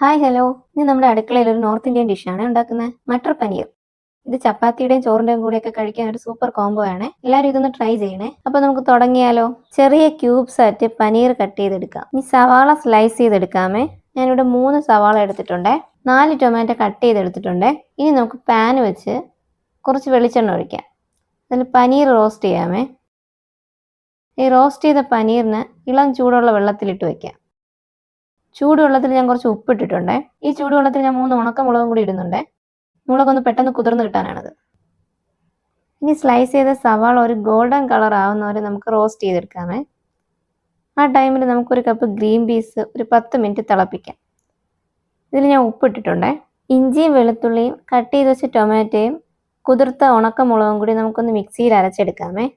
Hi hello, ഇന്ന് നമ്മുടെ അടുക്കളയിൽ ഒരു നോർത്ത് ഇന്ത്യൻ ഡിഷാണ് ഉണ്ടാക്കുന്നത്, മട്ടർ പനീർ. ഇത് ചപ്പാത്തിയുടെയും ചോറിന്റെയും കൂടെയൊക്കെ കഴിക്കാൻ ഒരു സൂപ്പർ കോംബോ ആണ്. എല്ലാവരും ഇതൊന്ന് ട്രൈ ചെയ്യണേ. അപ്പോൾ നമുക്ക് തുടങ്ങിയാലോ. ചെറിയ ക്യൂബ്സ് ആയിട്ട് പനീർ കട്ട് ചെയ്തെടുക്കാം. ഇനി സവാള സ്ലൈസ് ചെയ്തെടുക്കാമേ. ഞാനിവിടെ 3 സവാള എടുത്തിട്ടുണ്ട്, 4 ടൊമാറ്റോ കട്ട് ചെയ്തെടുത്തിട്ടുണ്ട്. ഇനി നമുക്ക് പാൻ വെച്ച് കുറച്ച് വെളിച്ചെണ്ണ ഒഴിക്കാം. അതിൽ പനീർ റോസ്റ്റ് ചെയ്യാമേ. ഈ റോസ്റ്റ് ചെയ്ത പനീറിന് ഇളം ചൂടുള്ള വെള്ളത്തിലിട്ട് വയ്ക്കാം. ചൂടുവെള്ളത്തിൽ ഞാൻ കുറച്ച് ഉപ്പിട്ടിട്ടുണ്ട്. ഈ ചൂടുവെള്ളത്തിൽ ഞാൻ 3 ഉണക്കമുളകും കൂടി ഇടുന്നുണ്ട്. മുളകൊന്ന് പെട്ടെന്ന് കുതിർന്ന് കിട്ടാനാണത്. ഇനി സ്ലൈസ് ചെയ്ത സവാള ഒരു ഗോൾഡൻ കളർ ആവുന്നവരെ നമുക്ക് റോസ്റ്റ് ചെയ്തെടുക്കാമേ. ആ ടൈമിൽ നമുക്കൊരു കപ്പ് ഗ്രീൻ പീസ് ഒരു 10 മിനിറ്റ് തിളപ്പിക്കാം. ഇതിൽ ഞാൻ ഉപ്പിട്ടിട്ടുണ്ട്. ഇഞ്ചിയും വെളുത്തുള്ളിയും കട്ട് ചെയ്ത് വെച്ച ടൊമാറ്റോയും കുതിർത്ത ഉണക്കമുളകും കൂടി നമുക്കൊന്ന് മിക്സിയിൽ അരച്ചെടുക്കാമേ.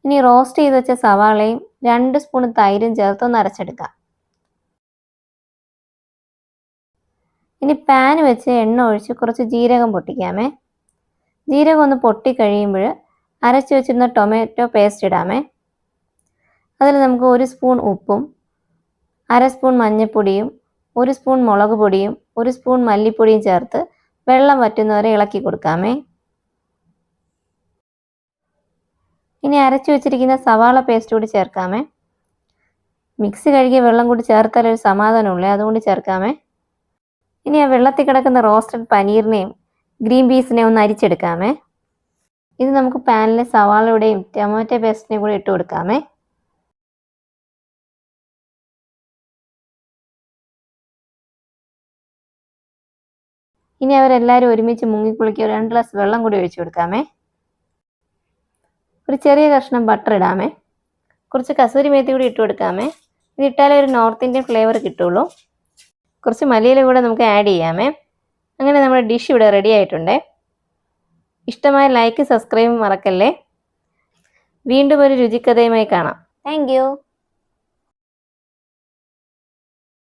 ഇനി റോസ്റ്റ് ചെയ്ത് വെച്ച സവാളയും 2 സ്പൂൺ തൈരും ചേർത്തൊന്ന് അരച്ചെടുക്കാം. ഇനി പാൻ വെച്ച് എണ്ണ ഒഴിച്ച് കുറച്ച് ജീരകം പൊട്ടിക്കാമേ. ജീരകം ഒന്ന് പൊട്ടി കഴിയുമ്പോൾ അരച്ച് വെച്ചിരുന്ന ടൊമാറ്റോ പേസ്റ്റ് ഇടാമേ. അതിൽ നമുക്ക് 1 സ്പൂൺ ഉപ്പും 1/2 സ്പൂൺ മഞ്ഞൾപ്പൊടിയും 1 സ്പൂൺ മുളക് പൊടിയും 1 സ്പൂൺ മല്ലിപ്പൊടിയും ചേർത്ത് വെള്ളം വറ്റുന്നവരെ ഇളക്കി കൊടുക്കാമേ. ഇനി അരച്ചു വെച്ചിരിക്കുന്ന സവാള പേസ്റ്റ് കൂടി ചേർക്കാമേ. മിക്സി കഴുകിയ വെള്ളം കൂടി ചേർത്താൽ ഒരു സമാധാനമുള്ളേ, അതുകൊണ്ട് ചേർക്കാമേ. ഇനി ആ വെള്ളത്തിൽ കിടക്കുന്ന റോസ്റ്റഡ് പനീറിനെയും ഗ്രീൻ പീസിനെയും ഒന്ന് അരിച്ചെടുക്കാമേ. ഇത് നമുക്ക് പാനിലെ സവാളയുടെയും ടൊമാറ്റോ പേസ്റ്റിനെയും കൂടി ഇട്ട് കൊടുക്കാമേ. ഇനി അവരെല്ലാവരും ഒരുമിച്ച് മുങ്ങിക്കുളിക്കുക. 2 ഗ്ലാസ് വെള്ളം കൂടി ഒഴിച്ചു കൊടുക്കാമേ. ഒരു ചെറിയ കഷ്ണം ബട്ടർ ഇടാമേ. കുറച്ച് കസൂരി മേത്തി കൂടി ഇട്ട് കൊടുക്കാമേ. ഇതിട്ടാലേ ഒരു നോർത്ത് ഇന്ത്യൻ ഫ്ലേവർ കിട്ടുള്ളൂ. കുറച്ച് മല്ലിയില കൂടെ നമുക്ക് ആഡ് ചെയ്യാമേ. അങ്ങനെ നമ്മുടെ ഡിഷ് ഇവിടെ റെഡി ആയിട്ടുണ്ട്. ഇഷ്ടമായ ലൈക്ക് സബ്സ്ക്രൈബ് മറക്കല്ലേ. വീണ്ടും ഒരു രുചിക്കഥയുമായി കാണാം. Thank you.